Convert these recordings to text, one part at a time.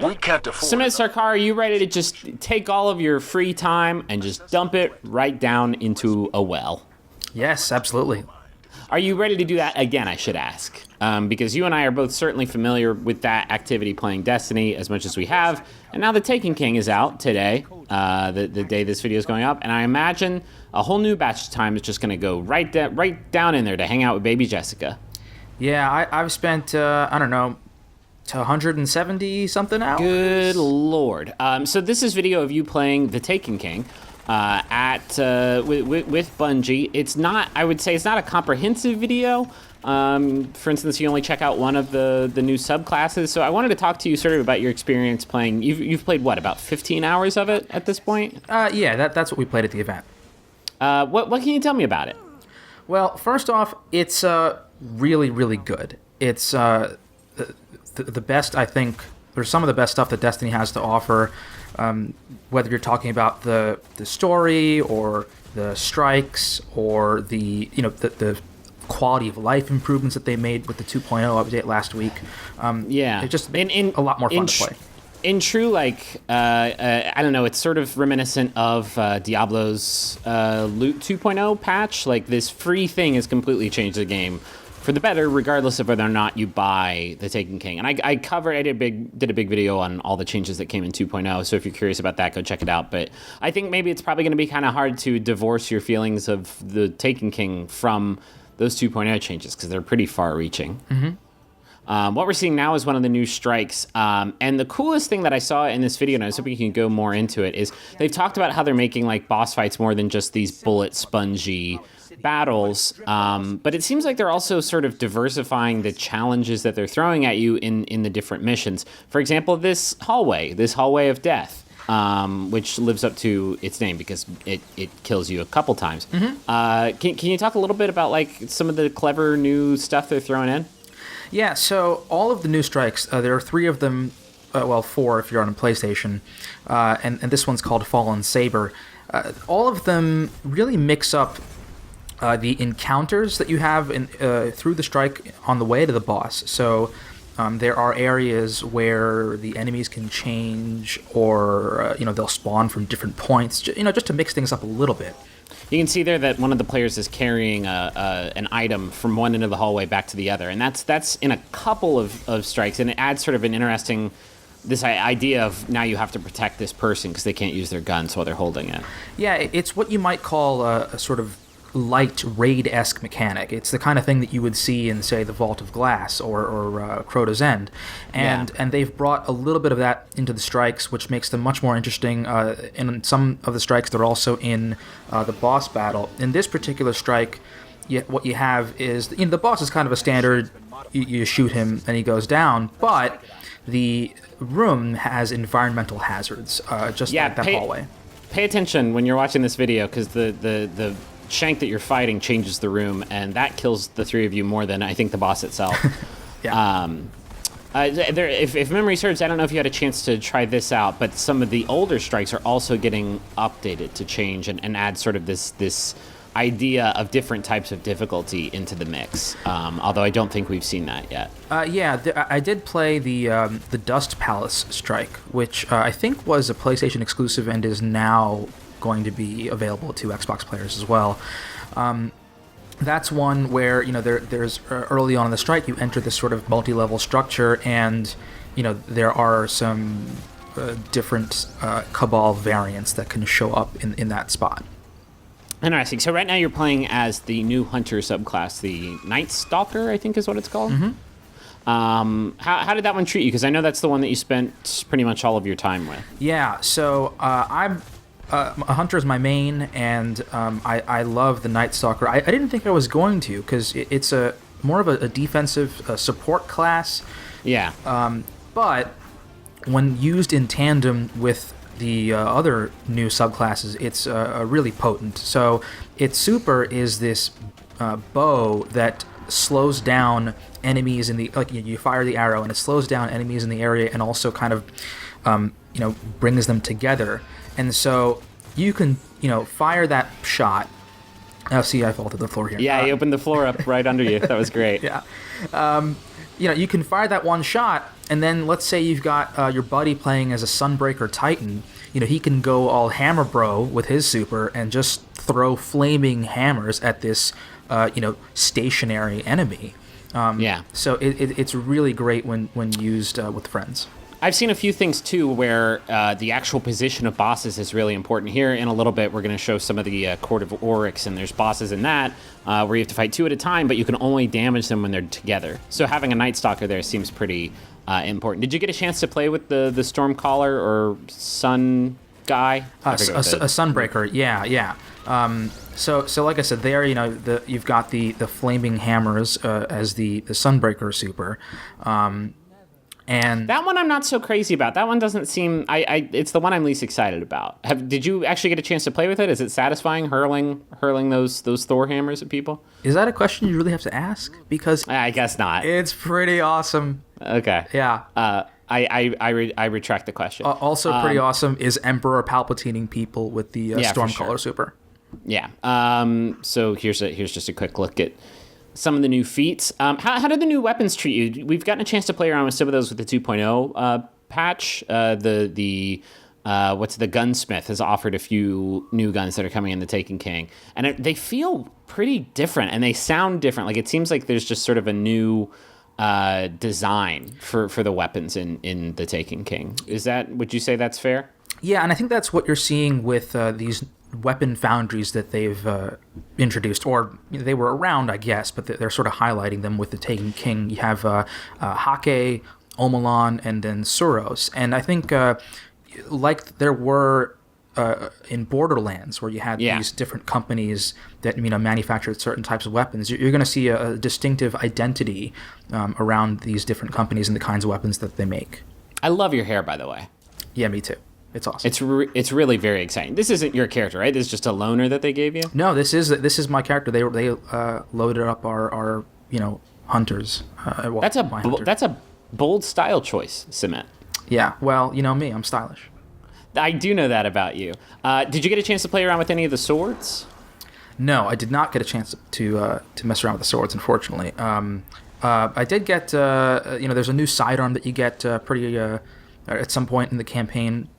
We can't afford Samit Sarkar, are you ready to just take all of your free time and just dump it right down into a well? Yes, absolutely. Are you ready to do that again, I should ask? Because you and I are both certainly familiar with that activity playing Destiny as much as we have. And now the Taken King is out today, the day this video is going up. And I imagine a whole new batch of time is just going to go right down in there to hang out with baby Jessica. Yeah, I've spent, I don't know, to 170 something hours. Good Lord. So this is video of you playing the Taken King. With Bungie. It's not, I would say it's not a comprehensive video. For instance, you only check out one of the new subclasses. So I wanted to talk to you sort of about your experience playing. You've played what, about 15 hours of it at this point? Yeah, that's what we played at the event. What can you tell me about it? Well, first off, it's really, really good. It's the best, I think, or some of the best stuff that Destiny has to offer. Whether you're talking about the story or the strikes or the quality of life improvements that they made with the 2.0 update last week. It's just a lot more fun to play. In true, like, I don't know, it's sort of reminiscent of Diablo's Loot 2.0 patch. Like, this free thing has completely changed the game for the better, regardless of whether or not you buy the Taken King. And I did a big video on all the changes that came in 2.0, so if you're curious about that, go check it out. But I think maybe it's probably going to be kind of hard to divorce your feelings of the Taken King from those 2.0 changes, because they're pretty far-reaching. Mm-hmm. What we're seeing now is one of the new strikes. And the coolest thing that I saw in this video, and I was hoping you can go more into it, is they've talked about how they're making like boss fights more than just these bullet spongy battles, but it seems like they're also sort of diversifying the challenges that they're throwing at you in the different missions. For example, this hallway of death, which lives up to its name because it kills you a couple times. Mm-hmm. Can you talk a little bit about like some of the clever new stuff they're throwing in? Yeah, so all of the new strikes, there are 3 of them, 4 if you're on a PlayStation, and this one's called Fallen Saber. All of them really mix up the encounters that you have through the strike on the way to the boss. So there are areas where the enemies can change, or they'll spawn from different points. Just to mix things up a little bit. You can see there that one of the players is carrying an item from one end of the hallway back to the other, and that's in a couple of strikes, and it adds sort of an interesting this idea of now you have to protect this person because they can't use their guns while they're holding it. Yeah, it's what you might call a sort of light raid-esque mechanic. It's the kind of thing that you would see in, say, the Vault of Glass or Crota's End. And they've brought a little bit of that into the strikes, which makes them much more interesting. In some of the strikes, they're also in the boss battle. In this particular strike, what you have is, the boss is kind of a standard, you shoot him and he goes down, but the room has environmental hazards, just like that hallway. Pay attention when you're watching this video, because the shank that you're fighting changes the room, and that kills the 3 of you more than I think the boss itself. If memory serves, I don't know if you had a chance to try this out, but some of the older strikes are also getting updated to change and add sort of this idea of different types of difficulty into the mix. Although I don't think we've seen that yet. I did play the Dust Palace strike, which I think was a PlayStation exclusive and is now going to be available to Xbox players as well. That's one where there's early on in the strike you enter this sort of multi-level structure, and there are some different Cabal variants that can show up in that spot. Interesting. So right now you're playing as the new Hunter subclass, the Night Stalker, I think is what it's called. Mm-hmm. How did that one treat you? Because I know that's the one that you spent pretty much all of your time with. Yeah. So I'm. A Hunter is my main, and I love the Night Stalker. I didn't think I was going to, because it's more of a defensive support class. Yeah. But when used in tandem with the other new subclasses, it's really potent. So its super is this bow that slows down enemies in the, like, you fire the arrow and it slows down enemies in the area, and also kind of brings them together. And so you can, fire that shot. Oh, see, I fell to the floor here. Yeah, you opened the floor up right under you. That was great. Yeah. you can fire that one shot, and then let's say you've got your buddy playing as a Sunbreaker Titan. He can go all hammer bro with his super and just throw flaming hammers at this, stationary enemy. So it's really great when used with friends. I've seen a few things, too, where the actual position of bosses is really important. Here in a little bit, we're going to show some of the Court of Oryx, and there's bosses in that where you have to fight 2 at a time, but you can only damage them when they're together. So having a Night Stalker there seems pretty important. Did you get a chance to play with the Stormcaller or Sun guy? A Sunbreaker, yeah. So like I said, there, you've got the flaming hammers as the Sunbreaker super. And that one I'm not so crazy about. That one doesn't seem. It's the one I'm least excited about. Did you actually get a chance to play with it? Is it satisfying hurling those Thor hammers at people? Is that a question you really have to ask? Because I guess not. It's pretty awesome. Okay. Yeah. I retract the question. Also pretty awesome is Emperor Palpatining people with the Stormcaller super. Yeah. So here's just a quick look at some of the new feats. How did the new weapons treat you? We've gotten a chance to play around with some of those with the 2.0 patch. The Gunsmith has offered a few new guns that are coming in the Taken King, and they feel pretty different and they sound different. Like it seems like there's just sort of a new design for the weapons in the Taken King. Would you say that's fair? Yeah, and I think that's what you're seeing with these weapon foundries that they've introduced, or they were around, I guess, but they're sort of highlighting them with the Taken King. You have Hake, Omelan, and then Suros. And I think like there were in Borderlands, where you had these different companies that manufactured certain types of weapons, you're going to see a distinctive identity around these different companies and the kinds of weapons that they make. I love your hair, by the way. Yeah, me too. It's awesome. It's really very exciting. This isn't your character, right? This is just a loner that they gave you? No, this is my character. They loaded up our hunters. That's a bold style choice, Samit. Yeah, well, you know me, I'm stylish. I do know that about you. Did you get a chance to play around with any of the swords? No, I did not get a chance to mess around with the swords, unfortunately. I did get there's a new sidearm that you get at some point in the campaign.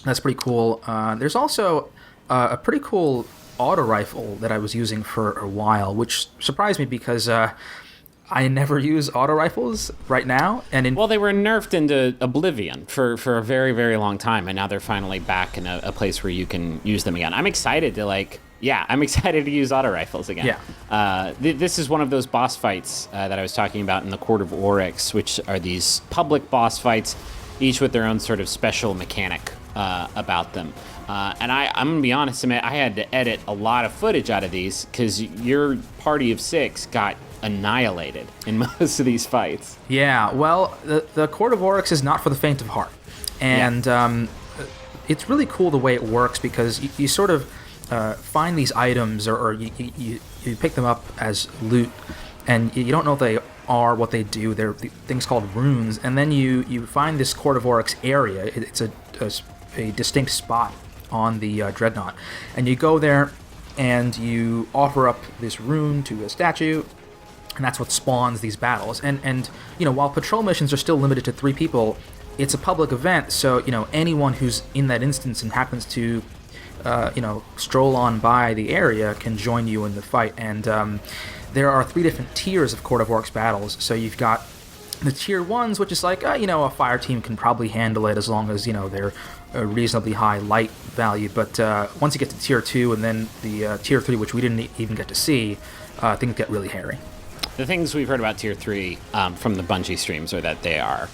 That's pretty cool. There's also a pretty cool auto rifle that I was using for a while, which surprised me because I never use auto rifles right now. Well, they were nerfed into oblivion for a very, very long time, and now they're finally back in a place where you can use them again. I'm excited to use auto rifles again. Yeah. This is one of those boss fights that I was talking about in the Court of Oryx, which are these public boss fights, each with their own sort of special mechanic about them. And I'm going to be honest, Samit, I had to edit a lot of footage out of these because your party of 6 got annihilated in most of these fights. Yeah, well, the Court of Oryx is not for the faint of heart. And it's really cool the way it works because you sort of find these items or you pick them up as loot, and you don't know if they are what they do. They're things called runes, and then you find this Court of Oryx area. It's a distinct spot on the Dreadnought, and you go there and you offer up this rune to a statue, and that's what spawns these battles. And while patrol missions are still limited to 3 people, it's a public event, so anyone who's in that instance and happens to stroll on by the area can join you in the fight. And there are 3 different tiers of Court of Oryx battles. So you've got the tier 1s, which is like a fire team can probably handle it as long as they're a reasonably high light value. But once you get to tier 2 and then the tier 3, which we didn't even get to see, things get really hairy. The things we've heard about tier 3 from the Bungie streams are that they are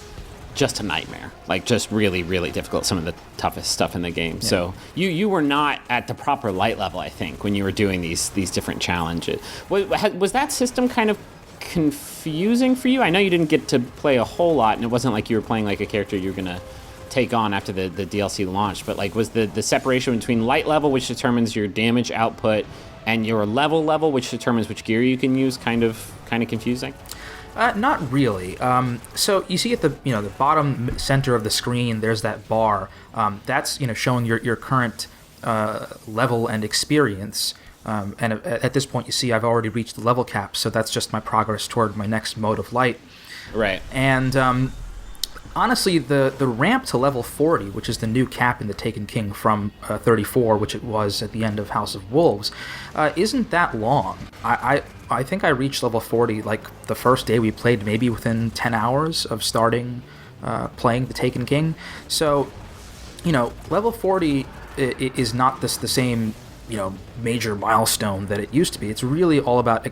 just a nightmare, like just really, really difficult. Some of the toughest stuff in the game. Yeah. So you were not at the proper light level, I think, when you were doing these different challenges. Was that system kind of confusing for you? I know you didn't get to play a whole lot, and it wasn't like you were playing like a character you were gonna take on after the DLC launched. But like, was the separation between light level, which determines your damage output, and your level, which determines which gear you can use, kind of confusing? Not really. So you see at the the bottom center of the screen, there's that bar. That's showing your current level and experience. And at this point, you see I've already reached the level cap, so that's just my progress toward my next mode of light. Right. And honestly, the ramp to level 40, which is the new cap in the Taken King from 34, which it was at the end of House of Wolves, isn't that long. I think I reached level 40 like the first day we played, maybe within 10 hours of starting playing the Taken King. So, level 40 is not the same, major milestone that it used to be. It's really all about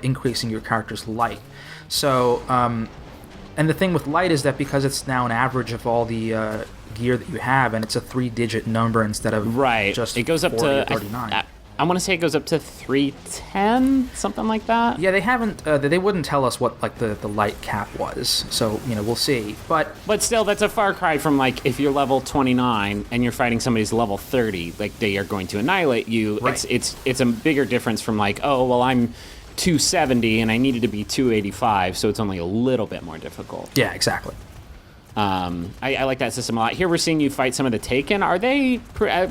increasing your character's light. So, and the thing with light is that because it's now an average of all the gear that you have, and it's a 3-digit number instead of just it goes up 40 to or 39. I want to say it goes up to 310, something like that. Yeah, they haven't. They wouldn't tell us what like the light cap was, so we'll see. But still, that's a far cry from like if you're level 29 and you're fighting somebody who's level 30, like they are going to annihilate you. Right. It's a bigger difference from like, oh well, I'm 270 and I needed to be 285, so it's only a little bit more difficult. Yeah, exactly. I like that system a lot. Here we're seeing you fight some of the Taken. Are they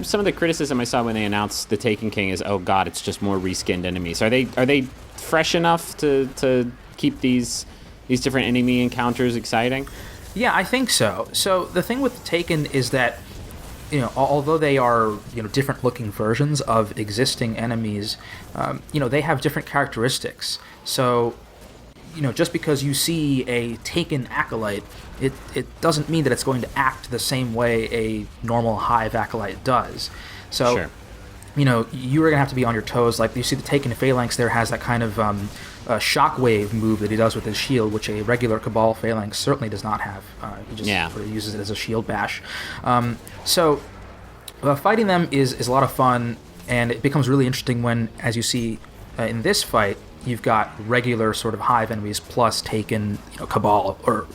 some of the criticism I saw when they announced the Taken King is, oh god, it's just more reskinned enemies. Are they fresh enough to keep these different enemy encounters exciting? Yeah, I think so. So the thing with the Taken is that although they are different looking versions of existing enemies, they have different characteristics. So just because you see a Taken acolyte, it doesn't mean that it's going to act the same way a normal Hive acolyte does. So, sure. You are going to have to be on your toes. Like, you see the Taken Phalanx there has that kind of shockwave move that he does with his shield, which a regular Cabal Phalanx certainly does not have. He just sort of uses it as a shield bash. So, fighting them is a lot of fun, and it becomes really interesting when, as you see in this fight, you've got regular sort of Hive enemies plus Taken, Cabal, or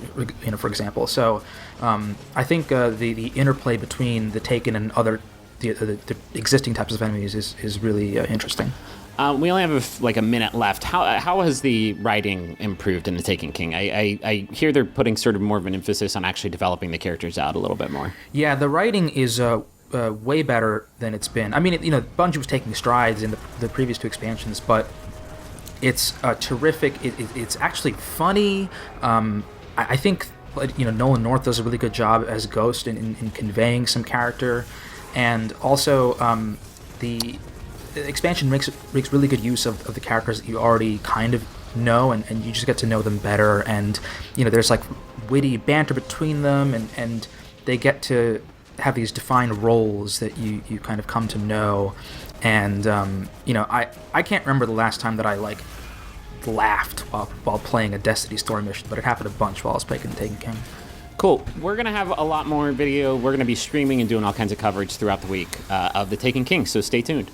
for example. So I think the interplay between the Taken and other the existing types of enemies is really interesting. We only have a minute left. How has the writing improved in the Taken King? I hear they're putting sort of more of an emphasis on actually developing the characters out a little bit more. Yeah, the writing is way better than it's been. I mean, Bungie was taking strides in the previous 2 expansions, but it's terrific. It's actually funny. I think Nolan North does a really good job as Ghost in conveying some character, and also the expansion makes really good use of the characters that you already kind of know, and you just get to know them better. And there's like witty banter between them, and they get to have these defined roles that you kind of come to know. And I can't remember the last time that I laughed while playing a Destiny story mission, but it happened a bunch while I was playing Taken King. Cool. We're going to have a lot more video. We're going to be streaming and doing all kinds of coverage throughout the week of the Taken King, so stay tuned.